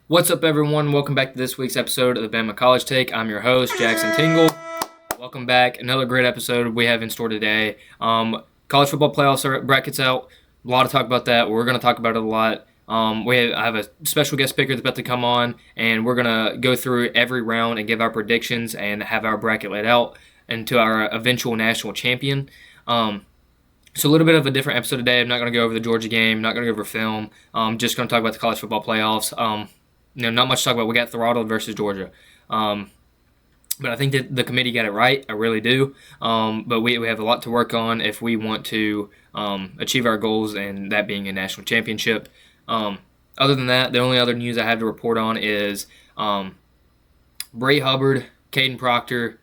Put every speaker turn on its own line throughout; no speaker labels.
What's up, everyone? Welcome back to this week's episode of the BamaCollegeTake. I'm your host, Jackson Tingle. Welcome back. Another great episode we have in store today. College football playoffs brackets out. A lot to talk about that. We're going to talk about it a lot. I have a special guest speaker that's about to come on, and we're going to go through every round and give our predictions and have our bracket laid out into our eventual national champion. So a little bit of a different episode today. I'm not going to go over the Georgia game, not going to go over film. Just going to talk about the college football playoffs. Not much to talk about. We got throttled versus Georgia. But I think that the committee got it right. I really do. But we have a lot to work on if we want to achieve our goals, and that being a national championship. Other than that, the only other news I have to report on is Bray Hubbard, Caden Proctor,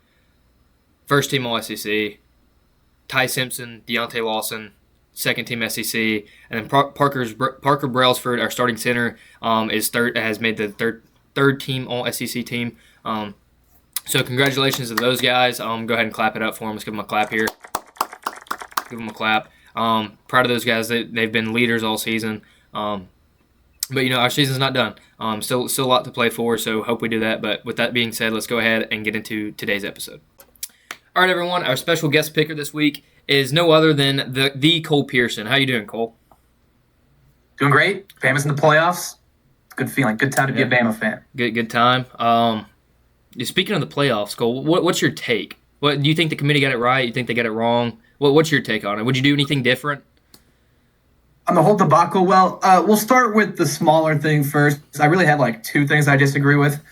first team All-SEC, Ty Simpson, Deontay Lawson, second team SEC, and then Parker Brailsford, our starting center, has made the third team All-SEC team. So congratulations to those guys. Go ahead and clap it up for them. Let's give them a clap here. Give them a clap. Proud of those guys. They've been leaders all season. But our season's not done. Still a lot to play for. So hope we do that. But with that being said, let's go ahead and get into today's episode. All right, everyone. Our special guest picker this week is no other than the Cole Pearson. How you doing, Cole?
Doing great. Bama's in the playoffs. Good feeling. Good time to be a Bama fan.
Good time. Speaking of the playoffs, Cole, what's your take? What do you think the committee got it right? You think they got it wrong? What's your take on it? Would you do anything different?
On the whole debacle, we'll start with the smaller thing first. I really have two things I disagree with.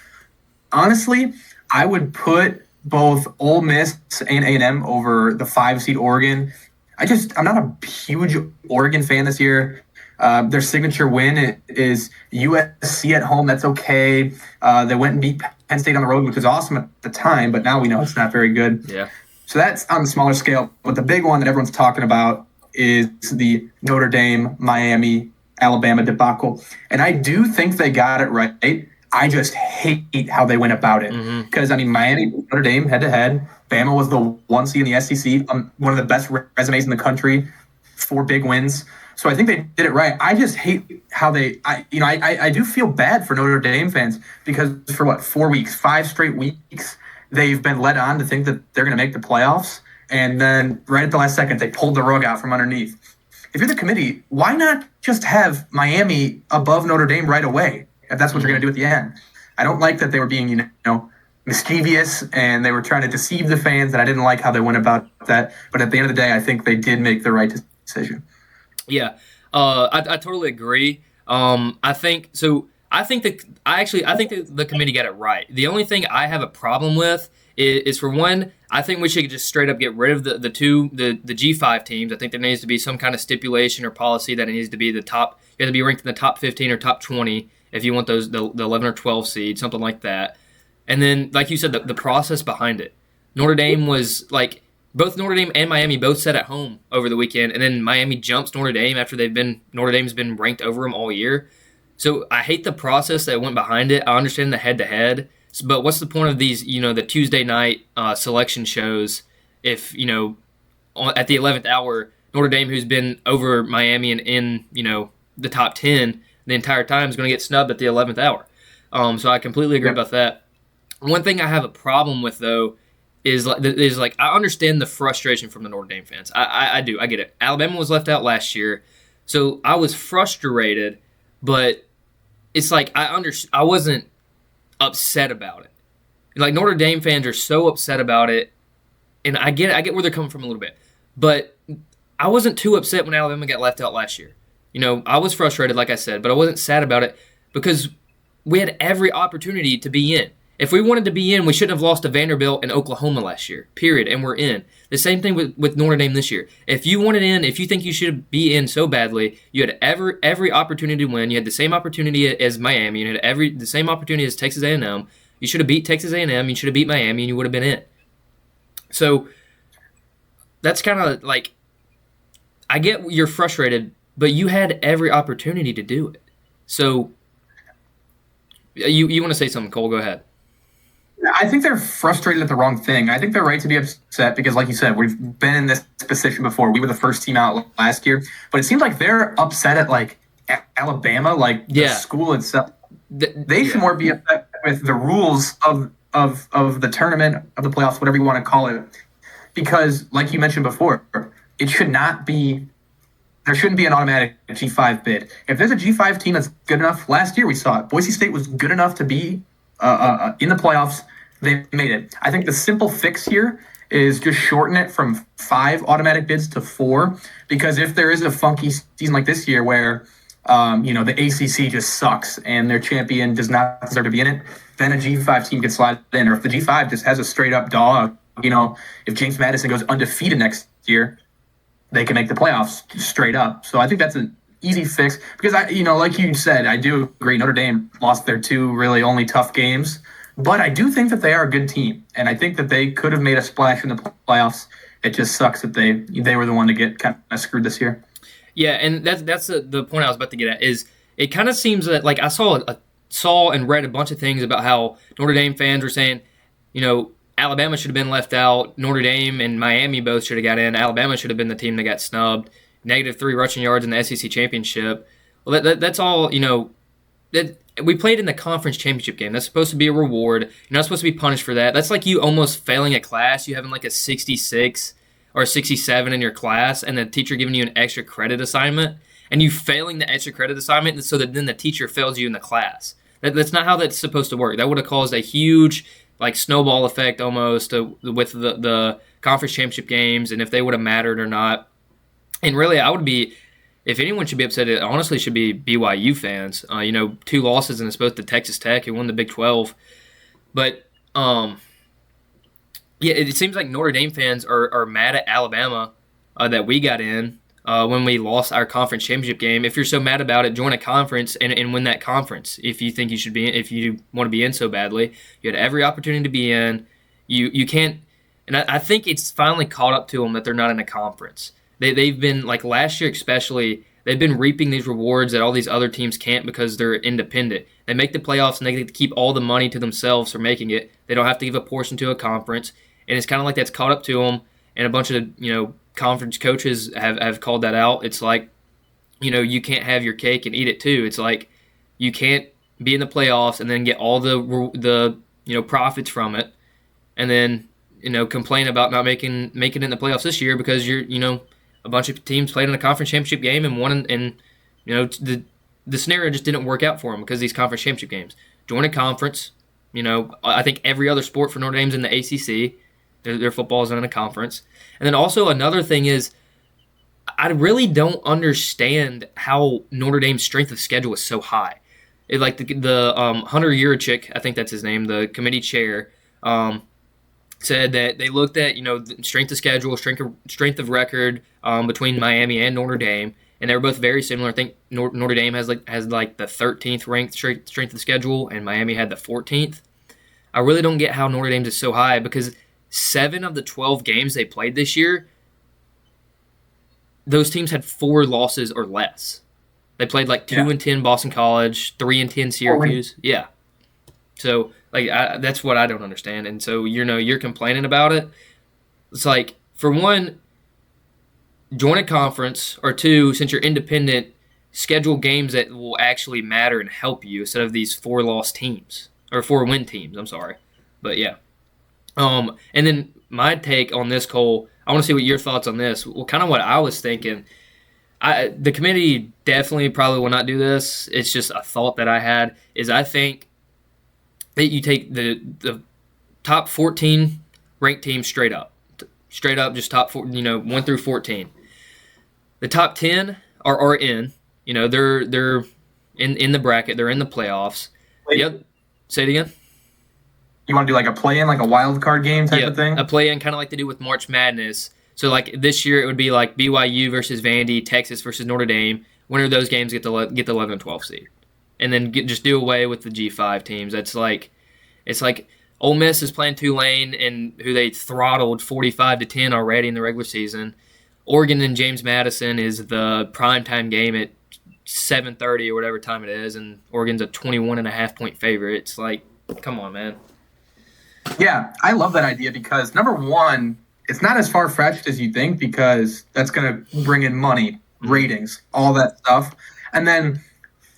Honestly, I would put both Ole Miss and A&M over the 5-seed Oregon. I'm not a huge Oregon fan this year. Their signature win is USC at home. That's okay. They went and beat Penn State on the road, which was awesome at the time, but now we know it's not very good.
Yeah.
So that's on the smaller scale. But the big one that everyone's talking about is the Notre Dame, Miami, Alabama debacle. And I do think they got it right. I just hate how they went about it. Because, Miami, Notre Dame, head-to-head. Bama was the 1 seed in the SEC, one of the best resumes in the country, 4 big wins. So I think they did it right. I just hate how I do feel bad for Notre Dame fans because for 4 weeks, 5 straight weeks, they've been led on to think that they're going to make the playoffs. And then right at the last second, they pulled the rug out from underneath. If you're the committee, why not just have Miami above Notre Dame right away? If that's what you're going to do at the end. I don't like that they were being, mischievous and they were trying to deceive the fans, and I didn't like how they went about that. But at the end of the day, I think they did make the right decision.
Yeah, I totally agree. I think the committee got it right. The only thing I have a problem with is for one, I think we should just straight up get rid of the G5 teams. I think there needs to be some kind of stipulation or policy that it needs to be the top. You have to be ranked in the top 15 or top 20 if you want the 11 or 12 seed, something like that. And then, like you said, the process behind it. Notre Dame was both Notre Dame and Miami both sat at home over the weekend, and then Miami jumps Notre Dame after Notre Dame's been ranked over them all year. So I hate the process that went behind it. I understand the head-to-head, but what's the point of these, the Tuesday night selection shows if, at the 11th hour, Notre Dame, who's been over Miami and in, the top 10 the entire time, is going to get snubbed at the 11th hour. So I completely agree about that. One thing I have a problem with, though, is I understand the frustration from the Notre Dame fans. I do. I get it. Alabama was left out last year, so I was frustrated, but it's I wasn't upset about it. Notre Dame fans are so upset about it, and I get where they're coming from a little bit, but I wasn't too upset when Alabama got left out last year. I was frustrated, like I said, but I wasn't sad about it because we had every opportunity to be in. If we wanted to be in, we shouldn't have lost to Vanderbilt and Oklahoma last year, period, and we're in. The same thing with Notre Dame this year. If you wanted in, if you think you should be in so badly, you had every opportunity to win. You had the same opportunity as Miami. You had the same opportunity as Texas A&M. You should have beat Texas A&M. You should have beat Miami, and you would have been in. So that's kind of I get you're frustrated, but you had every opportunity to do it. So you want to say something, Cole? Go ahead.
I think they're frustrated at the wrong thing. I think they're right to be upset because, like you said, we've been in this position before. We were the first team out last year, but it seems like they're upset at Alabama, the school itself. They should more be affected with the rules of the tournament, of the playoffs, whatever you want to call it. Because, like you mentioned before, it should not be. There shouldn't be an automatic G5 bid. If there's a G5 team that's good enough, last year we saw it. Boise State was good enough to be in the playoffs. They made it. I think the simple fix here is just shorten it from 5 automatic bids to 4. Because if there is a funky season like this year where the ACC just sucks and their champion does not deserve to be in it, then a G5 team can slide in. Or if the G5 just has a straight up dog, if James Madison goes undefeated next year, they can make the playoffs straight up. So I think that's an easy fix because like you said, I do agree. Notre Dame lost their 2 really only tough games, but I do think that they are a good team, and I think that they could have made a splash in the playoffs. It just sucks that they were the one to get kind of screwed this year.
Yeah, and that's the point I was about to get at. Is it kind of seems that I saw and read a bunch of things about how Notre Dame fans were saying, Alabama should have been left out. Notre Dame and Miami both should have got in. Alabama should have been the team that got snubbed. -3 rushing yards in the SEC championship. Well, that's all. That we played in the conference championship game. That's supposed to be a reward. You're not supposed to be punished for that. That's like you almost failing a class. You having a 66 or a 67 in your class, and the teacher giving you an extra credit assignment, and you failing the extra credit assignment, so that then the teacher fails you in the class. That's not how that's supposed to work. That would have caused a huge snowball effect almost with the conference championship games, and if they would have mattered or not. And really, I would be, if anyone should be upset, it honestly should be BYU fans. 2 losses, and it's both to Texas Tech, who won the Big 12. But it seems like Notre Dame fans are mad at Alabama that we got in when we lost our conference championship game. If you're so mad about it, join a conference and win that conference. If you think you should be in, if you want to be in so badly, you had every opportunity to be in. You can't, and I think it's finally caught up to them that they're not in a conference. They've been, last year especially, they've been reaping these rewards that all these other teams can't because they're independent. They make the playoffs and they get to keep all the money to themselves for making it. They don't have to give a portion to a conference. And it's kind of like that's caught up to them. And a bunch of, conference coaches have called that out. It's like, you can't have your cake and eat it too. It's like you can't be in the playoffs and then get all the profits from it and then, complain about not making it in the playoffs this year because you're, a bunch of teams played in a conference championship game and won, and the scenario just didn't work out for them because of these conference championship games. Join a conference. I think every other sport for Notre Dame's in the ACC. Their football is in a conference. And then also another thing is I really don't understand how Notre Dame's strength of schedule is so high. The Hunter Yurachek, I think that's his name, the committee chair, said that they looked at the strength of schedule, strength of record between Miami and Notre Dame, and they were both very similar. I think Notre Dame has the 13th ranked strength of schedule, and Miami had the 14th. I really don't get how Notre Dame's is so high because 7 of the 12 games they played this year, those teams had 4 losses or less. They played 2-10 Boston College, 3-10 Syracuse. Yeah. So that's what I don't understand. And so you're complaining about it. It's like, for one, join a conference, or 2, since you're independent, schedule games that will actually matter and help you instead of these 4-loss teams or 4-win teams. I'm sorry, but yeah. And then my take on this, Cole, I want to see what your thoughts on this. Well, kind of what I was thinking. The committee definitely probably will not do this. It's just a thought that I had. Is I think that you take the top 14 ranked teams straight up, just top 4, 1 through 14. The top 10 are in. They're in the bracket. They're in the playoffs. Yep. Say it again.
You want to do a play-in, a wild card game type of thing?
A play-in, kind of like they do with March Madness. So this year it would be BYU versus Vandy, Texas versus Notre Dame. Winner of those games get the 11 and 12 seed, and then just do away with the G5 teams. It's like Ole Miss is playing Tulane, and who they throttled 45-10 already in the regular season. Oregon and James Madison is the primetime game at 7:30 or whatever time it is, and Oregon's a 21.5 point favorite. It's like, come on, man.
Yeah, I love that idea because, number one, it's not as far-fetched as you think because that's going to bring in money, ratings, all that stuff. And then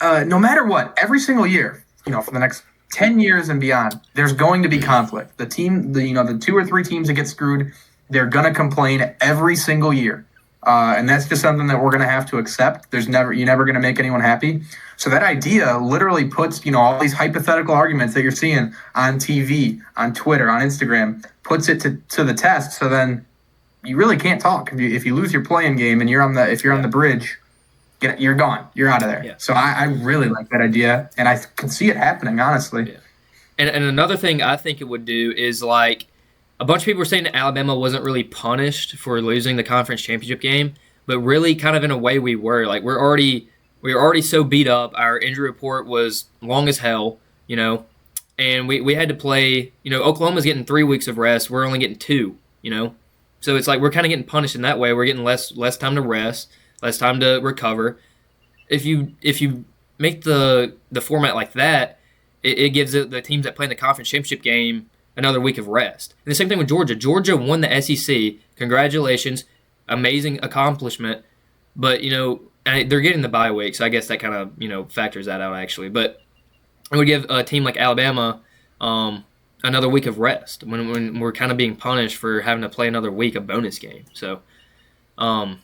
no matter what, every single year, for the next 10 years and beyond, there's going to be conflict. The 2 or 3 teams that get screwed, they're going to complain every single year. And that's just something that we're going to have to accept. You're never going to make anyone happy. So that idea literally puts, all these hypothetical arguments that you're seeing on TV, on Twitter, on Instagram, puts it to the test. So then you really can't talk. If you lose your playing game and if you're on the bridge, you're gone. You're out of there. Yeah. So I really like that idea, and I can see it happening, honestly.
Yeah. And another thing I think it would do is, like, a bunch of people were saying that Alabama wasn't really punished for losing the conference championship game, but really kind of in a way we were. Like, we were already so beat up. Our injury report was long as hell, and we had to play. Oklahoma's getting 3 weeks of rest. We're only getting 2, So it's like we're kind of getting punished in that way. We're getting less time to rest, less time to recover. If you make the format like that, it gives the teams that play in the conference championship game another week of rest. And the same thing with Georgia. Georgia won the SEC. Congratulations. Amazing accomplishment. But, they're getting the bye week, so I guess that kind of, factors that out, actually. But it would give a team like Alabama another week of rest when we're kind of being punished for having to play another week, a bonus game. So, but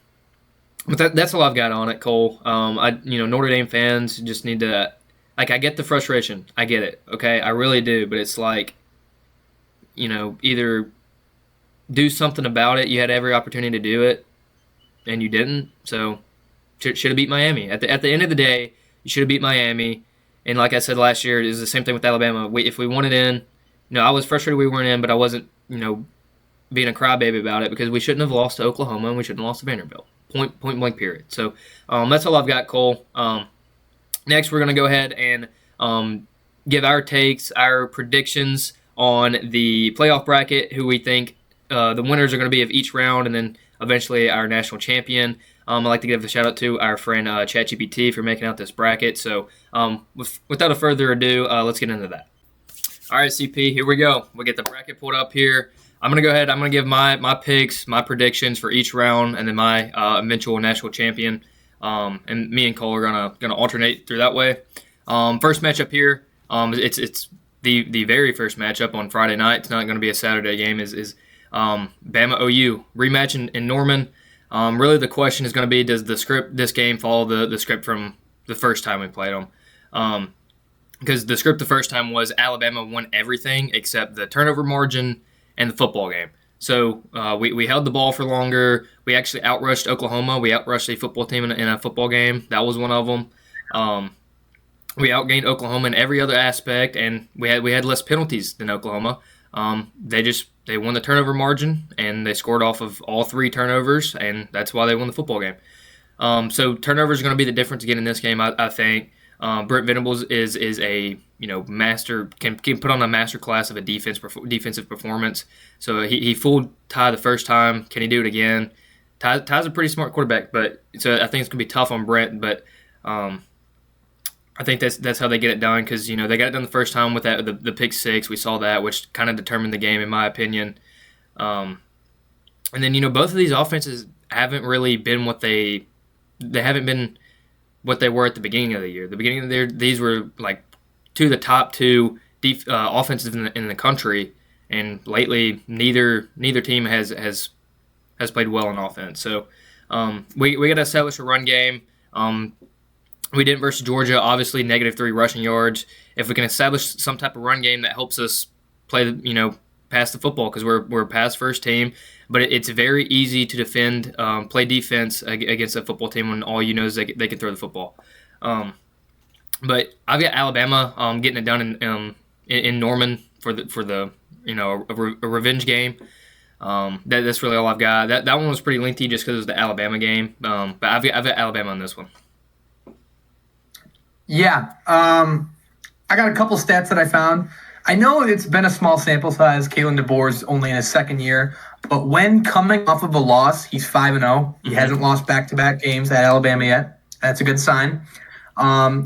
that's all I've got on it, Cole. Notre Dame fans just need to, I get the frustration. I get it, okay? I really do. But it's like, either do something about it. You had every opportunity to do it, and you didn't. So, should have beat Miami. At the end of the day, you should have beat Miami. And like I said last year, it is the same thing with Alabama. If we wanted in, I was frustrated we weren't in, but I wasn't, being a crybaby about it because we shouldn't have lost to Oklahoma and we shouldn't have lost to Vanderbilt. Point blank, period. So that's all I've got, Cole. Next, we're going to go ahead and give our takes, our predictions on the playoff bracket, who we think the winners are going to be of each round, and then eventually our national champion. I'd like to give a shout-out to our friend ChatGPT for making out this bracket. So without a further ado, let's get into that. All right, CP, here we go. We'll get the bracket pulled up here. I'm going to go ahead. I'm going to give my picks, my predictions for each round, and then my eventual national champion. And me and Cole are going to alternate through that way. First matchup here, it's the very first matchup on Friday night. It's not going to be a Saturday game. Is Bama OU rematch in Norman. Really, the question is going to be: does this game follow the script from the first time we played them? Because the script the first time was Alabama won everything except the turnover margin and the football game. So we held the ball for longer. We actually outrushed Oklahoma. We outrushed a football team in a football game. That was one of them. We outgained Oklahoma in every other aspect, and we had less penalties than Oklahoma. They won the turnover margin, and they scored off of all 3 turnovers, and that's why they won the football game. So turnovers are going to be the difference again in this game, I think. Brent Venables is a master, can put on a master class of a defensive performance. So he fooled Ty the first time. Can he do it again? Ty's a pretty smart quarterback, but so I think it's gonna be tough on Brent. But I think that's how they get it done, because they got it done the first time with that the pick six. We saw that, which kind of determined the game in my opinion. And then both of these offenses haven't really been what they haven't been what they were at the beginning of the year. The beginning of the year, these were like 2 of the top 2 offenses in the country, and lately neither team has played well on offense. So we got to establish a run game. We didn't versus Georgia, obviously -3 rushing yards. If we can establish some type of run game that helps us play, pass the football, because we're a pass first team. But it's very easy to defend, play defense against a football team when all is they can throw the football. But I've got Alabama getting it done in Norman for the a revenge game. That's really all I've got. That one was pretty lengthy just because it was the Alabama game. But I've got Alabama on this one.
Yeah, I got a couple stats that I found. I know it's been a small sample size. Kalen DeBoer's only in his second year, but when coming off of a loss, he's 5-0. He hasn't lost back-to-back games at Alabama yet. That's a good sign.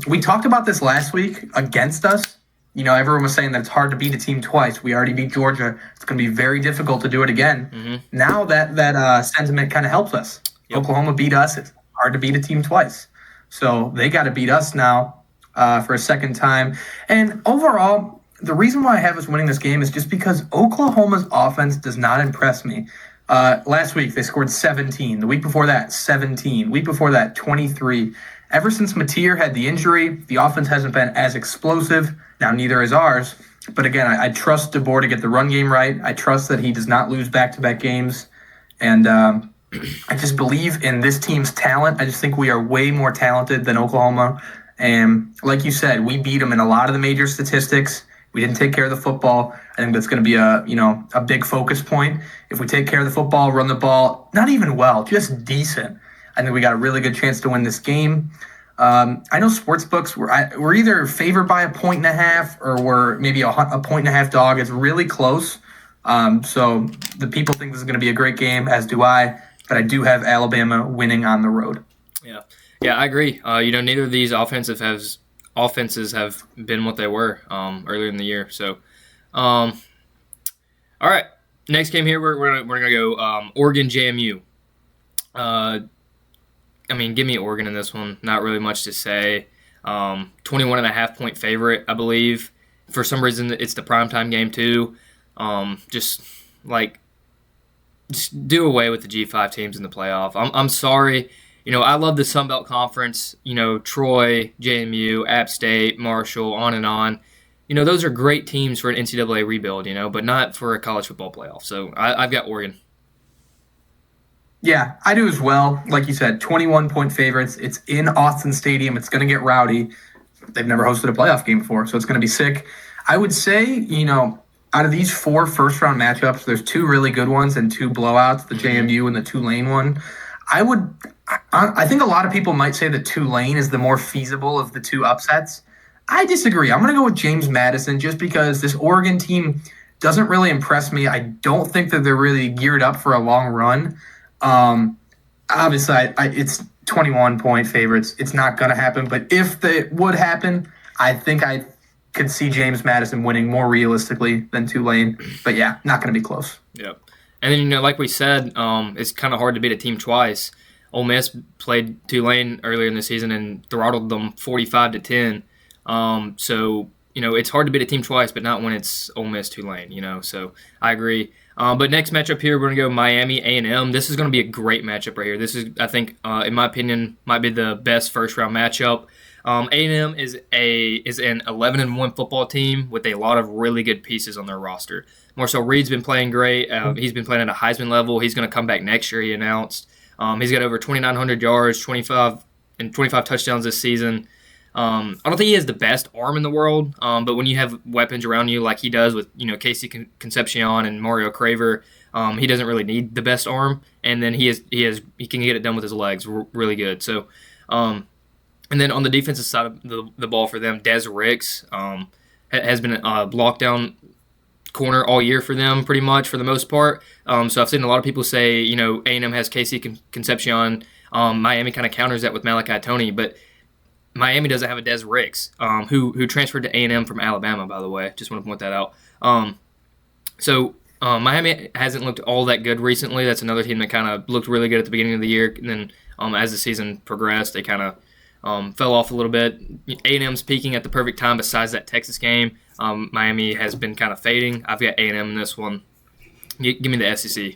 We talked about this last week against us. Everyone was saying that it's hard to beat a team twice. We already beat Georgia. It's going to be very difficult to do it again. Mm-hmm. Now that sentiment kind of helps us. Yep. Oklahoma beat us. It's hard to beat a team twice. So they got to beat us now. for a second time. And overall, the reason why I have us winning this game is just because Oklahoma's offense does not impress me. Last week, they scored 17. The week before that, 17. Week before that, 23. Ever since Mateer had the injury, the offense hasn't been as explosive. Now, neither is ours. But again, I trust DeBoer to get the run game right. I trust that he does not lose back-to-back games. And I just believe in this team's talent. I just think we are way more talented than Oklahoma. And like you said, we beat them in a lot of the major statistics. We didn't take care of the football. I think that's going to be a big focus point. If we take care of the football, run the ball, not even well, just decent, I think we got a really good chance to win this game. I know sports books, we're either favored by 1.5 or we're maybe a 1.5 dog. It's really close. So the people think this is going to be a great game, as do I. But I do have Alabama winning on the road.
Yeah, I agree. Neither of these offenses have been what they were earlier in the year. So, all right, next game here we're gonna go Oregon JMU. Give me Oregon in this one. Not really much to say. 21.5 point favorite, I believe. For some reason, it's the primetime game too. Just do away with the G5 teams in the playoff. I'm sorry. I love the Sun Belt Conference. Troy, JMU, App State, Marshall, on and on. Those are great teams for an NCAA rebuild. But not for a college football playoff. So I've got Oregon.
Yeah, I do as well. Like you said, 21-point favorites. It's in Austin Stadium. It's going to get rowdy. They've never hosted a playoff game before, so it's going to be sick. I would say, out of these 4 first-round matchups, there's 2 really good ones and 2 blowouts, the JMU and the Tulane one. I think a lot of people might say that Tulane is the more feasible of the 2 upsets. I disagree. I'm going to go with James Madison just because this Oregon team doesn't really impress me. I don't think that they're really geared up for a long run. Obviously, it's 21-point favorites. It's not going to happen. But if it would happen, I think I could see James Madison winning more realistically than Tulane. But yeah, not going to be close.
Yep. And then, like we said, it's kind of hard to beat a team twice. Ole Miss played Tulane earlier in the season and throttled them 45-10. So, it's hard to beat a team twice, but not when it's Ole Miss Tulane, So I agree. But next matchup here, we're going to go Miami A&M. This is going to be a great matchup right here. This is, I think, in my opinion, might be the best first-round matchup. A&M is an 11-1 football team with a lot of really good pieces on their roster. Marcel Reed's been playing great. He's been playing at a Heisman level. He's going to come back next year, he announced. He's got over 2,900 yards, 25 touchdowns this season. I don't think he has the best arm in the world, but when you have weapons around you like he does with Casey Concepcion and Mario Craver, he doesn't really need the best arm, and then he can get it done with his legs really good. So, and then on the defensive side of the ball for them, Des Ricks has been a lockdown corner all year for them, pretty much for the most part. So I've seen a lot of people say A&M has Casey Concepcion, Miami kind of counters that with Malachi Toney, but Miami doesn't have a Des Ricks, who transferred to A&M from Alabama, by the way. Just want to point that out. So Miami hasn't looked all that good recently. That's another team that kind of looked really good at the beginning of the year. And then as the season progressed, they kind of fell off a little bit. A&M's peaking at the perfect time besides that Texas game. Miami has been kind of fading. I've got A&M in this one. Give me the SEC.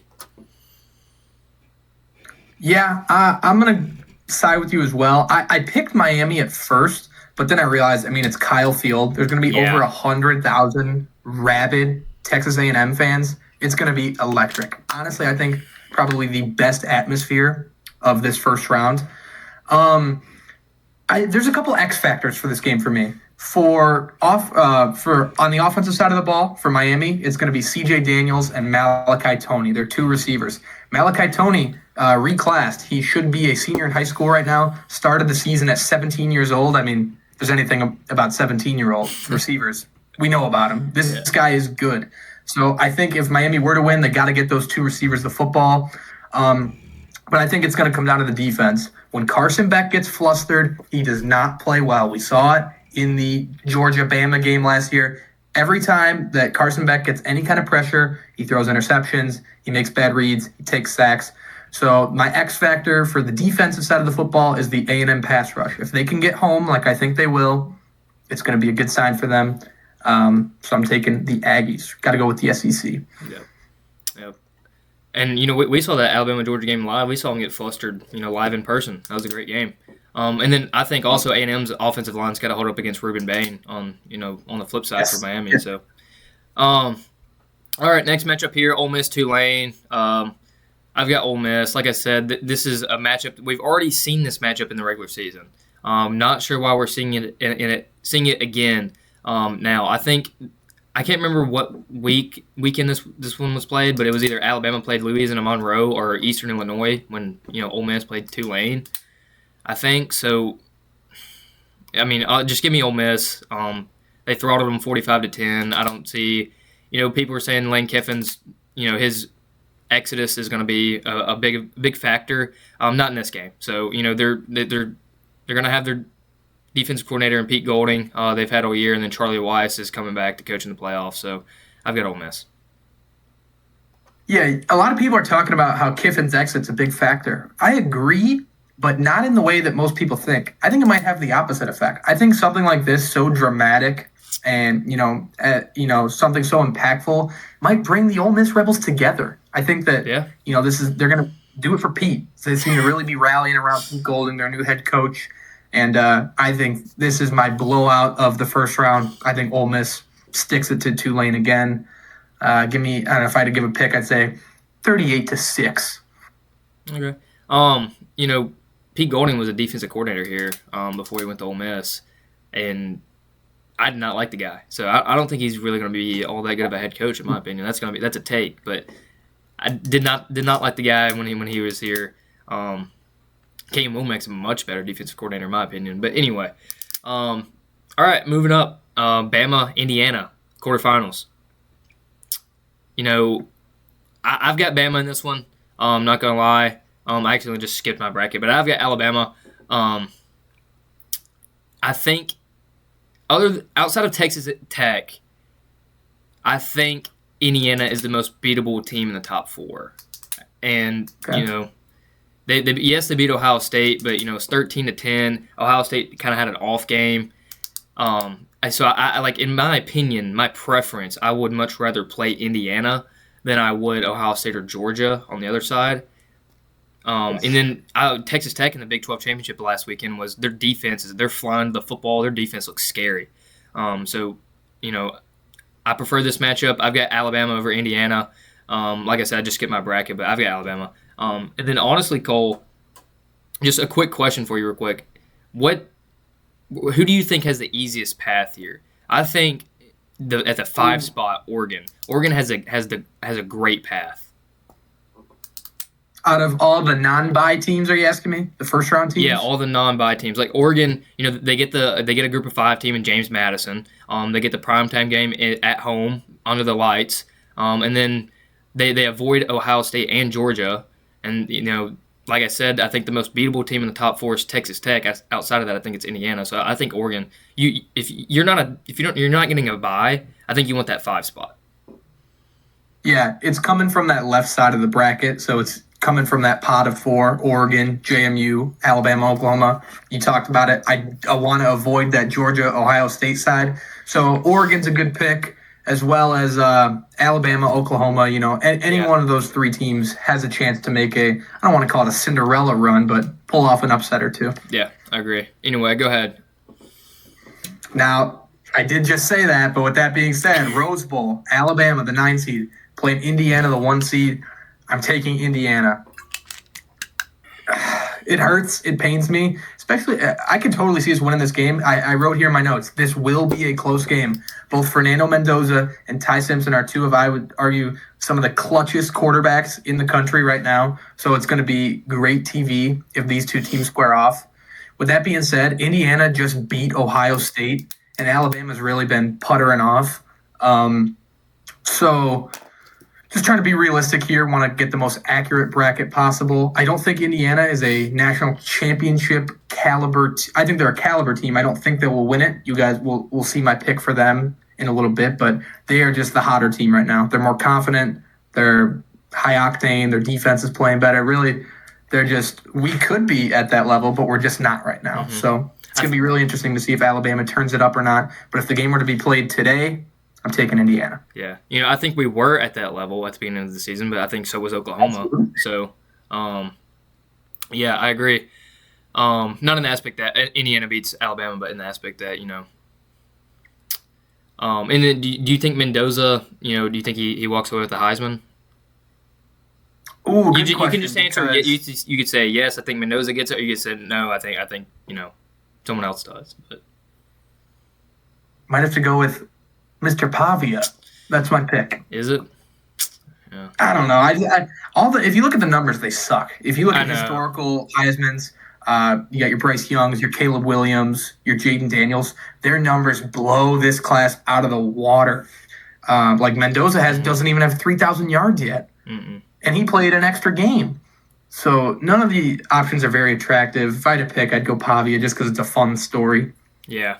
Yeah, I'm going to side with you as well. I picked Miami at first, but then I realized, it's Kyle Field. There's going to be over 100,000 rabid Texas A&M fans. It's going to be electric. Honestly, I think probably the best atmosphere of this first round. There's a couple X factors for this game for me. For on the offensive side of the ball for Miami, it's going to be C.J. Daniels and Malachi Toney. They're 2 receivers. Malachi Toney reclassed. He should be a senior in high school right now. Started the season at 17 years old. If there's anything about 17-year-old receivers, we know about him. This guy is good. So I think if Miami were to win, they got to get those 2 receivers the football. But I think it's going to come down to the defense. When Carson Beck gets flustered, he does not play well. We saw it in the Georgia-Bama game last year. Every time that Carson Beck gets any kind of pressure, he throws interceptions, he makes bad reads, he takes sacks. So my X factor for the defensive side of the football is the A&M pass rush. If they can get home, like I think they will, It's going to be a good sign for them. So I'm taking the Aggies. Got to go with the SEC.
Yeah. Yep. And, we saw that Alabama-Georgia game live. We saw them get flustered, live in person. That was a great game. And then I think also A&M's offensive line's got to hold up against Ruben Bain on the flip side for Miami.
Yes.
So, all right, next matchup here, Ole Miss Tulane. I've got Ole Miss. Like I said, this is a matchup. We've already seen this matchup in the regular season. Not sure why we're seeing it again now. I can't remember what weekend this one was played, but it was either Alabama played Louisiana Monroe or Eastern Illinois when Ole Miss played Tulane. I think so. I mean, just give me Ole Miss. They throttled them 45-10. I don't see. People were saying Lane Kiffin's. His exodus is going to be a big factor. Not in this game. So they're going to have their defensive coordinator and Pete Golding. They've had all year, and then Charlie Weiss is coming back to coach in the playoffs. So I've got Ole Miss.
Yeah, a lot of people are talking about how Kiffin's exit's a big factor. I agree, but not in the way that most people think. I think it might have the opposite effect. I think something like this, so dramatic and something so impactful, might bring the Ole Miss Rebels together. I think that they're going to do it for Pete. So they seem to really be rallying around Pete Golding, their new head coach. And I think this is my blowout of the first round. I think Ole Miss sticks it to Tulane again. Give me, I don't know, if I had to give a pick, I'd say 38-6.
Okay. Pete Golding was a defensive coordinator here before he went to Ole Miss, and I did not like the guy. So I don't think he's really going to be all that good of a head coach, in my opinion. That's a take, but I did not like the guy when he was here. Kane will make him a much better defensive coordinator, in my opinion. But anyway, all right, moving up, Bama, Indiana, quarterfinals. I've got Bama in this one. I'm not going to lie. I actually just skipped my bracket, but I've got Alabama. I think outside of Texas Tech, I think Indiana is the most beatable team in the top four. And, they beat Ohio State, but, it's 13-10. Ohio State kind of had an off game. So I like, in my opinion, my preference, I would much rather play Indiana than I would Ohio State or Georgia on the other side. And then Texas Tech in the Big 12 championship last weekend was their defense. They're flying the football. Their defense looks scary. So, I prefer this matchup. I've got Alabama over Indiana. Like I said, I just skipped my bracket, but I've got Alabama. And then honestly, Cole, just a quick question for you real quick. Who do you think has the easiest path here? I think at the 5 spot, Oregon. Oregon has a great path.
Out of all the non-bye teams, are you asking me? The first round teams?
Yeah, all the non-bye teams. Like Oregon, they get a group of 5 team in James Madison. They get the primetime game at home under the lights. And then they avoid Ohio State and Georgia. And like I said, I think the most beatable team in the top 4 is Texas Tech. Outside of that, I think it's Indiana. So I think Oregon. You're not getting a bye, I think you want that 5 spot.
Yeah, it's coming from that left side of the bracket, so it's coming from that pot of 4, Oregon, JMU, Alabama, Oklahoma. You talked about it. I want to avoid that Georgia, Ohio State side. So Oregon's a good pick, as well as Alabama, Oklahoma. Any one of those 3 teams has a chance to make I don't want to call it a Cinderella run, but pull off an upset or 2.
Yeah, I agree. Anyway, go ahead.
Now, I did just say that, but with that being said, Rose Bowl, Alabama, the 9 seed, playing Indiana, the 1 seed. I'm taking Indiana. It hurts. It pains me. Especially, I can totally see us winning this game. I wrote here in my notes, this will be a close game. Both Fernando Mendoza and Ty Simpson are 2 of, I would argue, some of the clutchest quarterbacks in the country right now. So it's going to be great TV if these 2 teams square off. With that being said, Indiana just beat Ohio State, and Alabama's really been puttering off. So just trying to be realistic here, want to get the most accurate bracket possible. I don't think Indiana is a national championship caliber. I think they're a caliber team. I don't think they will win it. You guys will see my pick for them in a little bit, but they are just the hotter team right now. They're more confident. They're high octane. Their defense is playing better. Really, we could be at that level, but we're just not right now. Mm-hmm. So It's going to be really interesting to see if Alabama turns it up or not. But if the game were to be played today, I'm taking Indiana.
Yeah. I think we were at that level at the beginning of the season, but I think so was Oklahoma.
Absolutely.
So, yeah, I agree. Not in the aspect that Indiana beats Alabama, but in the aspect that, and then do you think Mendoza, do you think he walks away with the Heisman?
Ooh,
You can just answer. You could say yes. I think Mendoza gets it. Or you could say no. I think someone else does. But
might have to go with Mr. Pavia. That's my pick.
Is it? Yeah.
I don't know. If you look at the numbers, they suck. If you look at historical Heisman's, you got your Bryce Youngs, your Caleb Williams, your Jaden Daniels. Their numbers blow this class out of the water. Like Mendoza doesn't even have 3,000 yards yet.
Mm-mm.
And he played an extra game. So none of the options are very attractive. If I had to pick, I'd go Pavia just because it's a fun story.
Yeah.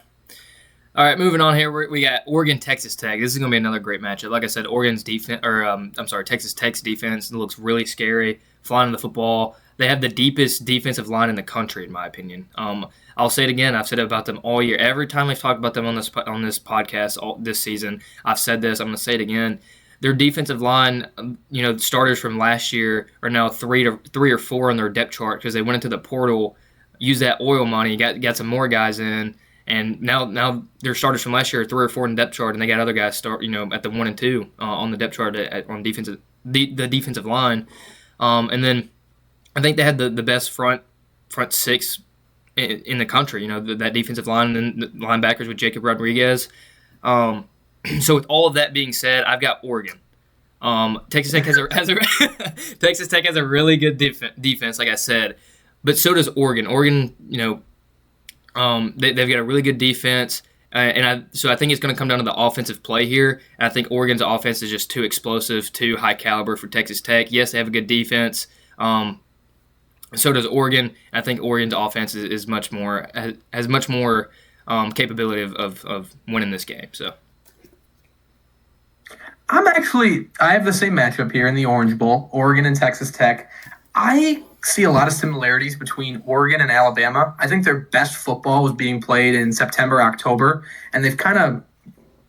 All right, moving on here. We got Oregon, Texas Tech. This is going to be another great matchup. Like I said, Texas Tech's defense looks really scary, flying the football. They have the deepest defensive line in the country, in my opinion. I'll say it again. I've said it about them all year. Every time we've talked about them on this podcast this season, I've said this. I'm going to say it again. Their defensive line, starters from last year are now three or four on their depth chart because they went into the portal, used that oil money, got some more guys in, and now their starters from last year are 3 or 4 in the depth chart, and they got other guys start at the 1 and 2 on the depth chart on the defensive line, and then I think they had the best front six in the country. That defensive line, and then the linebackers with Jacob Rodriguez. So with all of that being said, I've got Oregon. Texas Tech has a really good defense, like I said, but so does Oregon. Oregon, they've got a really good defense, so I think it's going to come down to the offensive play here. And I think Oregon's offense is just too explosive, too high caliber for Texas Tech. Yes, they have a good defense. So does Oregon. I think Oregon's offense has much more capability of winning this game. So.
I have the same matchup here in the Orange Bowl, Oregon and Texas Tech. I see a lot of similarities between Oregon and Alabama. I think their best football was being played in September, October, and they've kind of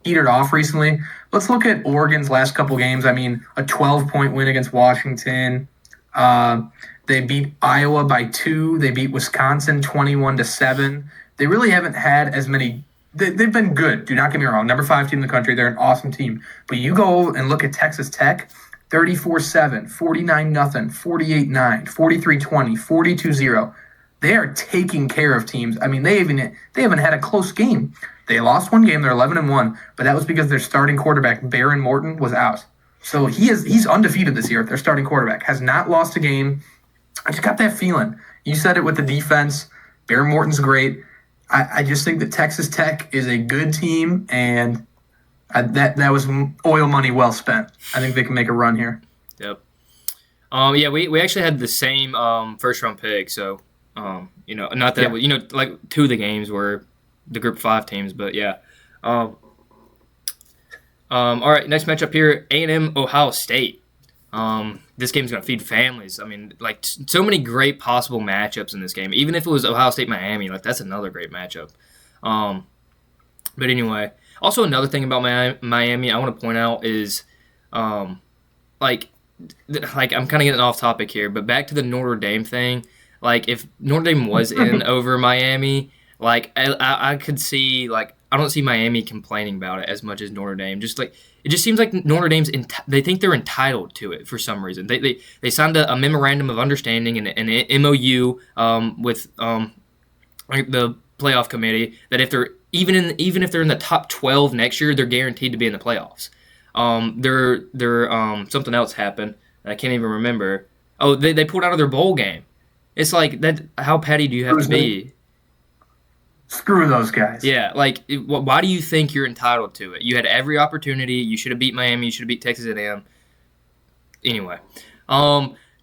petered off recently. Let's look at Oregon's last couple games. I mean, a 12-point win against Washington. They beat Iowa by 2. They beat Wisconsin 21-7. They really haven't had as many. They've been good. Do not get me wrong. Number 5 team in the country. They're an awesome team. But you go and look at Texas Tech, 34-7, 49-0, 48-9, 43-20, 42-0. They are taking care of teams. I mean, they haven't had a close game. They lost one game. They're 11-1, but that was because their starting quarterback, Baron Morton, was out. So he's undefeated this year. Their starting quarterback has not lost a game. I just got that feeling. You said it with the defense. Baron Morton's great. I just think that Texas Tech is a good team, and that was oil money well spent. I think they can make a run here.
Yep. Yeah, we actually had the same first round pick, so not that like 2 of the games were the Group 5 teams, but yeah. All right, next matchup here, A&M Ohio State. This game's going to feed families. I mean, like, so many great possible matchups in this game. Even if it was Ohio State-Miami, like, that's another great matchup. But anyway, also another thing about Miami I want to point out is, like I'm kind of getting off topic here, but back to the Notre Dame thing. Like, if Notre Dame was in over Miami, like, I could see, like, I don't see Miami complaining about it as much as Notre Dame. Just like it just seems like Notre Dame's they think they're entitled to it for some reason. They signed a memorandum of understanding and an MOU with the playoff committee that if they're even if they're in the top 12 next year, they're guaranteed to be in the playoffs. Something else happened. I can't even remember. Oh, they pulled out of their bowl game. It's like that. How petty do you have to be?
Screw those guys.
Yeah, like, why do you think you're entitled to it? You had every opportunity. You should have beat Miami. You should have beat Texas A&M. Anyway,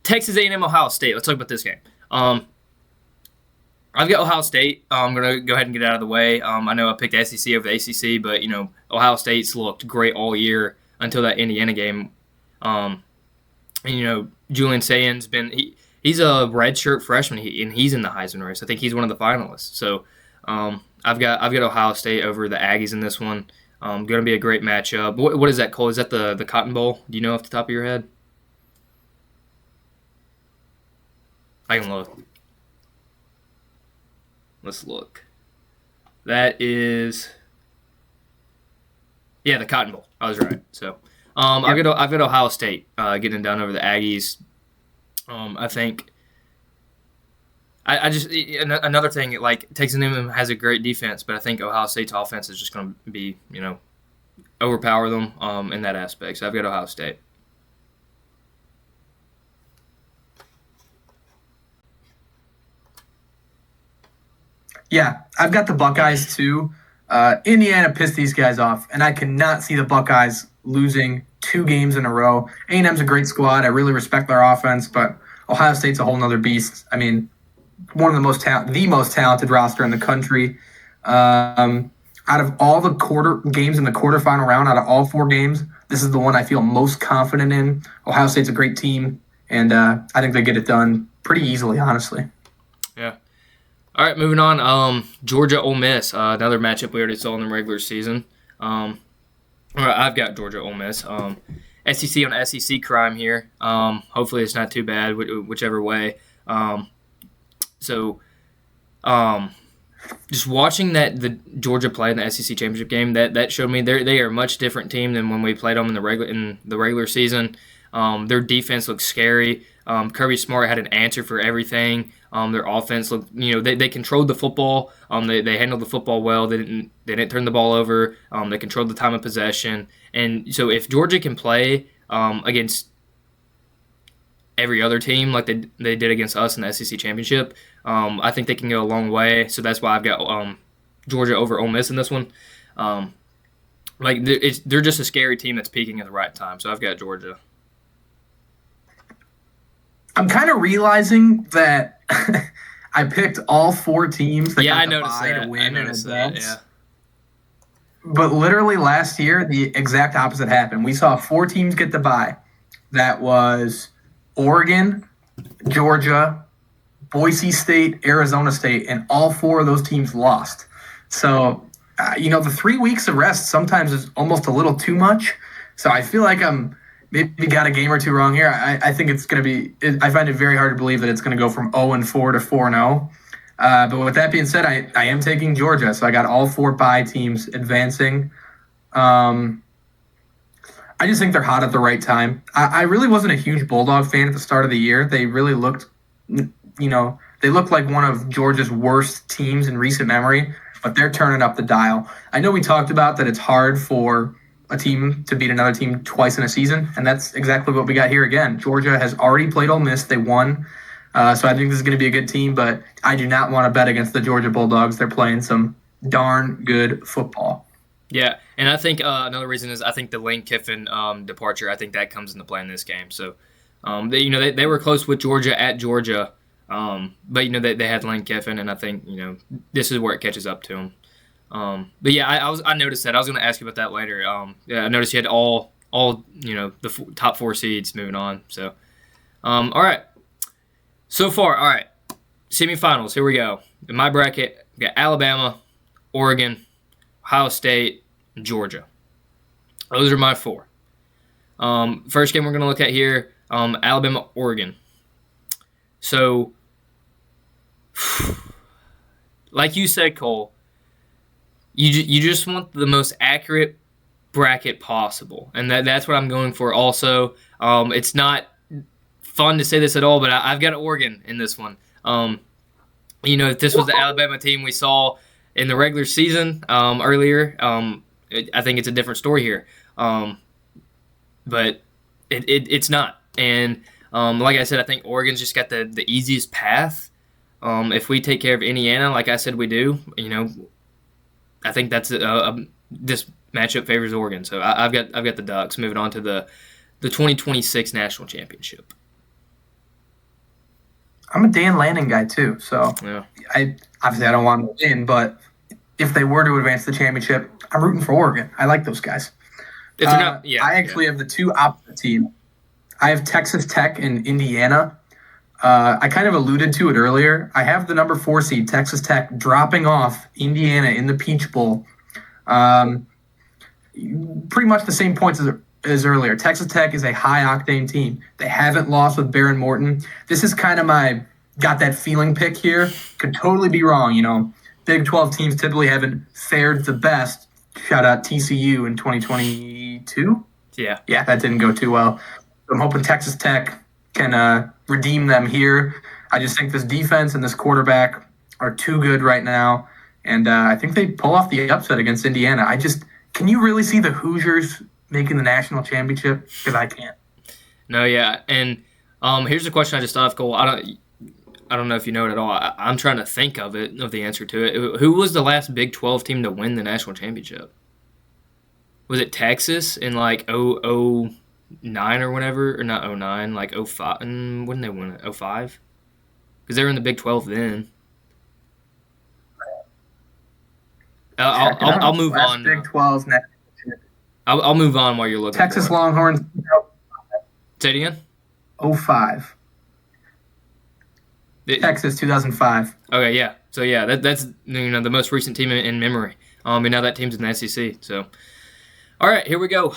Texas A&M, Ohio State. Let's talk about this game. I've got Ohio State. I'm going to go ahead and get it out of the way. I know I picked the SEC over the ACC, but, Ohio State's looked great all year until that Indiana game. And, Julian Sayan's he's a redshirt freshman, and he's in the Heisman race. I think he's one of the finalists. So, I've got Ohio State over the Aggies in this one. Going to be a great matchup. What is that, Cole? Is that the Cotton Bowl? Do you know off the top of your head? I can look. Let's look. That is, yeah, the Cotton Bowl. I was right. So, I've got Ohio State getting it done over the Aggies. I think. I just another thing, like Texas A&M has a great defense, but I think Ohio State's offense is just going to be, overpower them in that aspect. So I've got Ohio State.
Yeah, I've got the Buckeyes too. Indiana pissed these guys off, and I cannot see the Buckeyes losing 2 games in a row. A&M's a great squad. I really respect their offense, but Ohio State's a whole nother beast. I mean, one of the most talented roster in the country. Out of all the games in the quarterfinal round, out of all 4 games, this is the one I feel most confident in. Ohio State's a great team, and I think they get it done pretty easily, honestly.
Yeah. All right, moving on. Georgia Ole Miss, another matchup we already saw in the regular season. I've got Georgia Ole Miss. SEC on SEC crime here. Hopefully it's not too bad, whichever way. Just watching the Georgia play in the SEC championship game, that showed me they are a much different team than when we played them in the regular season. Their defense looks scary. Kirby Smart had an answer for everything. Their offense looked, they controlled the football. They handled the football well. They didn't turn the ball over. They controlled the time of possession. And so if Georgia can play against every other team like they did against us in the SEC championship, I think they can go a long way. So that's why I've got Georgia over Ole Miss in this one. They're just a scary team that's peaking at the right time. So I've got Georgia.
I'm kind of realizing that I picked all 4 teams that got the bye to win and advance.
Yeah.
But literally last year, the exact opposite happened. We saw 4 teams get the bye. That was Oregon, Georgia, Boise State, Arizona State, and all 4 of those teams lost. So, the 3 weeks of rest sometimes is almost a little too much. So I feel like I'm maybe got a game or 2 wrong here. I think it's going to be – I find it very hard to believe that it's going to go from 0-4 to 4-0. But with that being said, I am taking Georgia. So I got all 4 bye teams advancing. I just think they're hot at the right time. I really wasn't a huge Bulldog fan at the start of the year. They really looked – they looked like one of Georgia's worst teams in recent memory, but they're turning up the dial. I know we talked about that it's hard for – a team to beat another team twice in a season, and that's exactly what we got here again. Georgia has already played Ole Miss. They won. So I think this is going to be a good team, but I do not want to bet against the Georgia Bulldogs. They're playing some darn good football.
Yeah, and I think another reason is I think the Lane Kiffin departure, I think that comes into play in this game. So, they were close with Georgia at Georgia, but, they had Lane Kiffin, and I think, this is where it catches up to them. But yeah, I noticed that. I was going to ask you about that later. Yeah, I noticed you had all the top 4 seeds moving on. So, all right. So far, all right. Semifinals. Here we go. In my bracket, we got Alabama, Oregon, Ohio State, and Georgia. Those are my 4. First game we're going to look at here, Alabama, Oregon. So, like you said, Cole. You just want the most accurate bracket possible, and that's what I'm going for also. It's not fun to say this at all, but I've got Oregon in this one. If this was the Alabama team we saw in the regular season earlier, I think it's a different story here. But it's not. And like I said, I think Oregon's just got the easiest path. If we take care of Indiana, like I said we do, I think that's this matchup favors Oregon. So I've got the Ducks moving on to the 2026 national championship.
I'm a Dan Lanning guy too, so
yeah.
I don't want them to win, but if they were to advance the championship, I'm rooting for Oregon. I like those guys. I actually have the 2 opposite teams. I have Texas Tech and Indiana. I kind of alluded to it earlier. I have the number 4 seed, Texas Tech, dropping off Indiana in the Peach Bowl. Pretty much the same points as earlier. Texas Tech is a high-octane team. They haven't lost with Baron Morton. This is kind of my got that feeling pick here. Could totally be wrong. Big 12 teams typically haven't fared the best. Shout out TCU in 2022.
Yeah,
that didn't go too well. I'm hoping Texas Tech can redeem them here. I just think this defense and this quarterback are too good right now, and I think they pull off the upset against Indiana. Can you really see the Hoosiers making the national championship? Because I can't.
No, yeah, and here's a question I just thought of, Cole. I don't know if you know it at all. I'm trying to think of the answer to it. Who was the last Big 12 team to win the national championship? Was it Texas in like 09 or whatever? Or not 09, like 05? When did they win it? 05? Because they were in the Big 12 then. I'll move on.
Big 12 next.
I'll move on while you're looking.
Texas Longhorns.
Say it again.
05. Texas 2005.
Okay, yeah. So yeah, that's the most recent team in memory. And now that team's in the SEC. So, all right, here we go.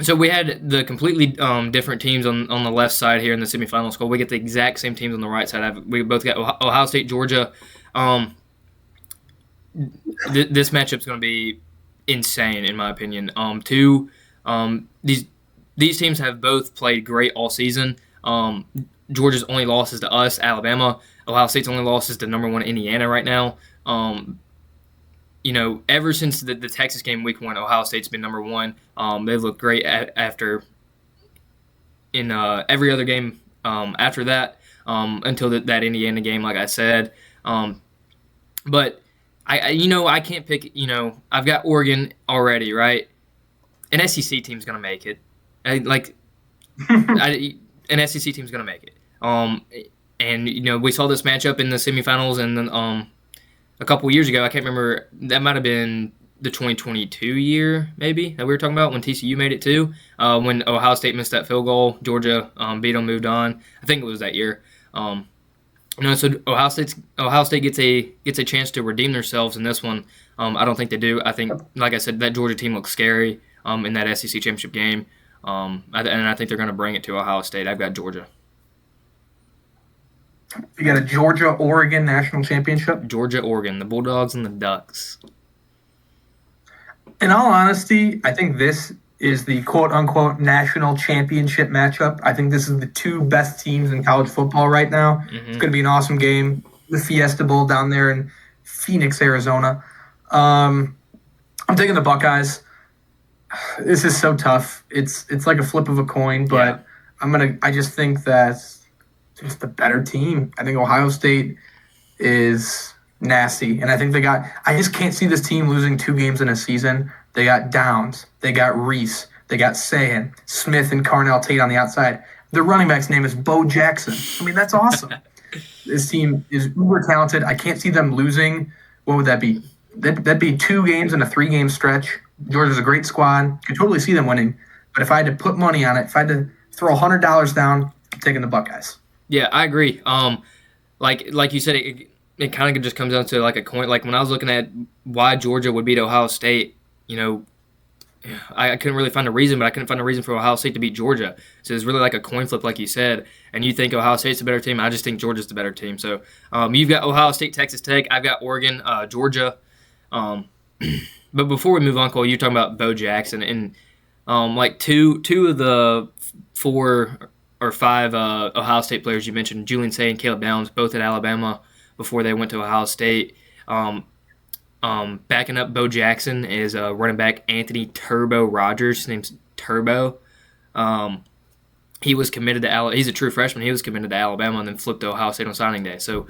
So we had the completely different teams on the left side here in the semifinals. We get the exact same teams on the right side. We both got Ohio State, Georgia. This matchup's going to be insane, in my opinion. These teams have both played great all season. Georgia's only losses to us, Alabama. Ohio State's only losses to number 1 Indiana right now. Ever since the Texas game week 1, Ohio State's been number 1. They've looked great after in every other game after that until that Indiana game, like I said. But I can't pick. I've got Oregon already, right? An SEC team's gonna make it. An SEC team's gonna make it. And we saw this matchup in the semifinals, and then a couple years ago, I can't remember. That might have been the 2022 year, maybe, that we were talking about when TCU made it too. When Ohio State missed that field goal, Georgia beat them, moved on. I think it was that year. So Ohio State gets a chance to redeem themselves in this one. I don't think they do. I think, like I said, that Georgia team looks scary in that SEC championship game, and I think they're going to bring it to Ohio State. I've got Georgia.
You got a Georgia-Oregon national championship?
Georgia-Oregon, the Bulldogs and the Ducks.
In all honesty, I think this is the quote-unquote national championship matchup. I think this is the two best teams in college football right now. Mm-hmm. It's going to be an awesome game. The Fiesta Bowl down there in Phoenix, Arizona. I'm taking the Buckeyes. This is so tough. It's like a flip of a coin, but yeah. I just think that just the better team. I think Ohio State is nasty, and I think I just can't see this team losing 2 games in a season. They got Downs, they got Reese, they got Sahan, Smith, and Carnell Tate on the outside. Their running back's name is Bo Jackson. I mean, that's awesome. This team is uber talented. I can't see them losing. What would that be? That'd be 2 games in a 3-game stretch. Georgia's a great squad. Could totally see them winning. But if I had to put money on it, if I had to throw $100 down, I'm taking the Buckeyes.
Yeah, I agree. Like you said, it kind of just comes down to like a coin. Like when I was looking at why Georgia would beat Ohio State, I couldn't really find a reason, but I couldn't find a reason for Ohio State to beat Georgia. So it's really like a coin flip, like you said. And you think Ohio State's the better team. I just think Georgia's the better team. So you've got Ohio State, Texas Tech. I've got Oregon, Georgia. But before we move on, Cole, you're talking about Bo Jackson. And like two of the 4 or 5 Ohio State players you mentioned, Julian Say and Caleb Downs, both at Alabama before they went to Ohio State. Backing up Bo Jackson is running back Anthony Turbo Rogers. His name's Turbo. He was committed to he's a true freshman. He was committed to Alabama and then flipped to Ohio State on signing day. So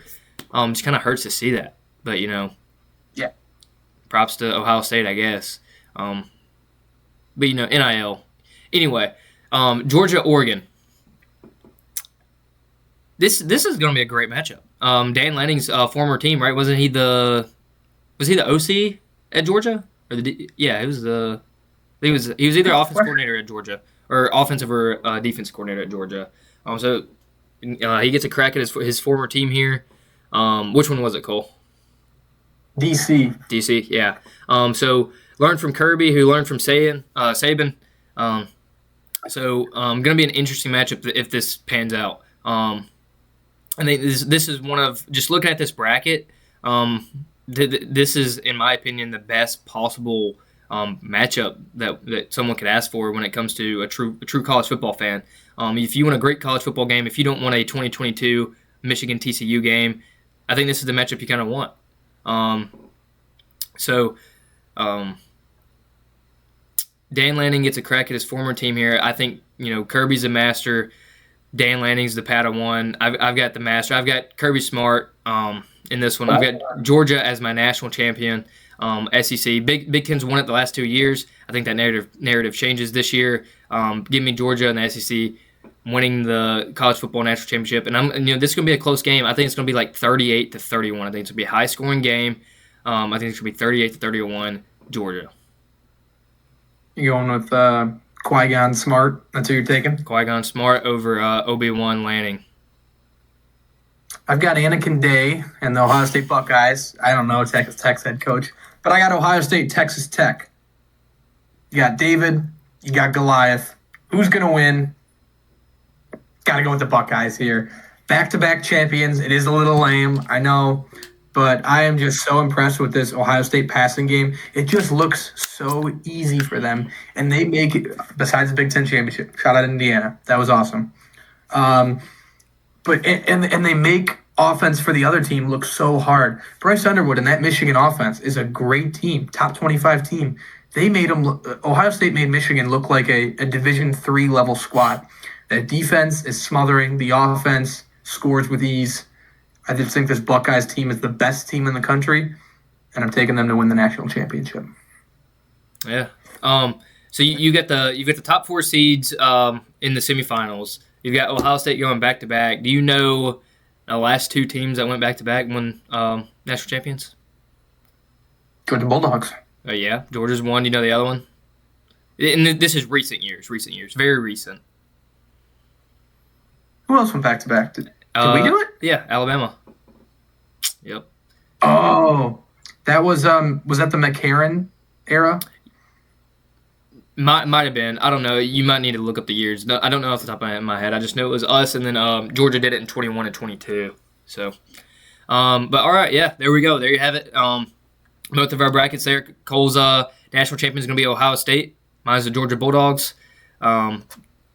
it just kind of hurts to see that. But, yeah, props to Ohio State, I guess. But, NIL. Anyway, Georgia, Oregon. This is going to be a great matchup. Dan Lanning's former team, right? Was he the OC at Georgia? He was either offensive coordinator at Georgia or offensive or defensive coordinator at Georgia. So He gets a crack at his former team here. Which one was it, Cole? DC, yeah. So learn from Kirby, who learned from Saban. Going to be an interesting matchup if this pans out. I think this is one of, just looking at this bracket, this is, in my opinion, the best possible matchup that someone could ask for when it comes to a true college football fan. If you want a great college football game, if you don't want a 2022 Michigan TCU game, I think this is the matchup you kind of want. Dan Lanning gets a crack at his former team here. I think, Kirby's a master. Dan Lanning's the Padawan. I've got the master. I've got Kirby Smart in this one. I've got Georgia as my national champion. SEC. Big Ten's won it the last 2 years. I think that narrative changes this year. Give me Georgia and the SEC winning the college football national championship. And this is going to be a close game. I think it's going to be like 38-31. I think it's going to be a high scoring game. I think it's going to be 38-31 Georgia.
You going with Qui-Gon Smart? That's who you're taking?
Qui-Gon Smart over Obi-Wan Lanning.
I've got Anakin Day and the Ohio State Buckeyes. I don't know Texas Tech's head coach, but I got Ohio State, Texas Tech. You got David. You got Goliath. Who's going to win? Got to go with the Buckeyes here. Back-to-back champions. It is a little lame, I know, but I am just so impressed with this Ohio State passing game. It just looks so easy for them, and they make it, besides the Big Ten championship. Shout out Indiana. That was awesome. But they make offense for the other team look so hard. Bryce Underwood and that Michigan offense is a great team, top 25 team. They made Ohio State made Michigan look like a Division III level squad. That defense is smothering. The offense scores with ease. I just think this Buckeyes team is the best team in the country, and I'm taking them to win the national championship.
Yeah. So you get the top 4 seeds in the semifinals. You've got Ohio State going back-to-back. Do you know the last 2 teams that went back-to-back won national champions?
Georgia Bulldogs.
Oh, yeah. Georgia's one. Do you know the other one? And this is recent years, very recent.
Who else went back-to-back? Did we do it?
Yeah, Alabama. Yep.
Oh, that was that the McCarron era?
Might have been. I don't know. You might need to look up the years. No, I don't know off the top of my head. I just know it was us, and then Georgia did it in 21 and 22. So, but all right, yeah, there we go. There you have it. Both of our brackets there. Cole's national champion is going to be Ohio State. Mine's the Georgia Bulldogs.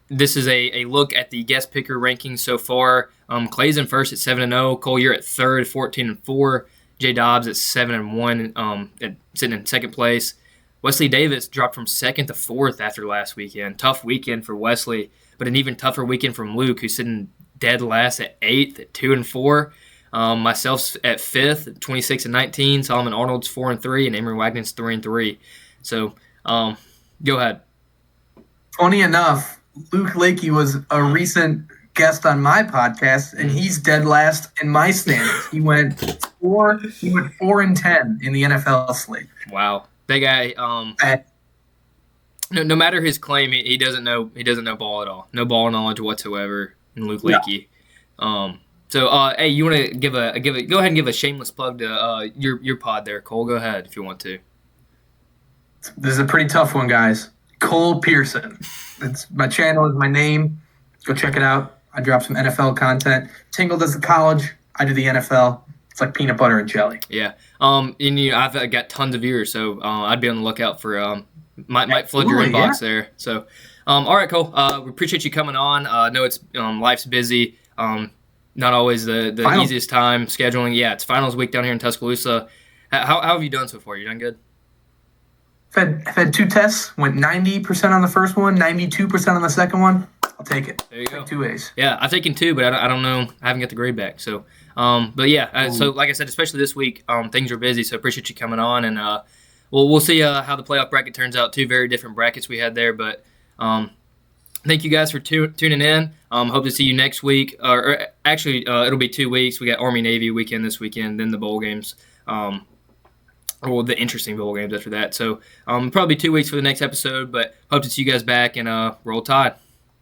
This is a look at the guest picker rankings so far. Clay's in first at 7-0. Cole, you're at third, 14-4. J. Dobbs at 7-1, sitting in second place. Wesley Davis dropped from second to fourth after last weekend. Tough weekend for Wesley, but an even tougher weekend from Luke, who's sitting dead last at 8th at 2-4. Myself at 5th at 26-19. Solomon Arnold's 4-3, and Emery Wagnon's 3-3. So, go ahead.
Funny enough, Luke Lakey was a recent guest on my podcast, and he's dead last in my standings. He went 4-10 in the NFL slate.
Wow. That guy, no matter his claim, he doesn't know ball at all. No ball knowledge whatsoever in Luke Lakey. Yeah. Hey, you want to go ahead and give a shameless plug to your pod there, Cole. Go ahead if you want to.
This is a pretty tough one, guys. Cole Pearson. It's my channel is my name. Go check it out. I drop some NFL content. Tingle does the college. I do the NFL. It's like peanut butter and jelly.
Yeah. I've got tons of viewers, so I'd be on the lookout for might flood your inbox there. So, all right, Cole. We appreciate you coming on. I know it's life's busy. Not always the easiest time scheduling. Yeah, it's finals week down here in Tuscaloosa. How have you done so far? You done good?
I've had 2 tests. Went 90% on the first one, 92% on the second one. I'll take it.
There you go.
2 A's.
Yeah, I've taken 2, but I don't know. I haven't got the grade back. So, but yeah. So like I said, especially this week, things are busy. So appreciate you coming on, and we'll see how the playoff bracket turns out. 2 very different brackets we had there, but thank you guys for tuning in. Hope to see you next week. Or actually, it'll be 2 weeks. We got Army-Navy weekend this weekend, then the bowl games. Or the interesting bowl games after that. So probably 2 weeks for the next episode, but hope to see you guys back, and Roll Tide.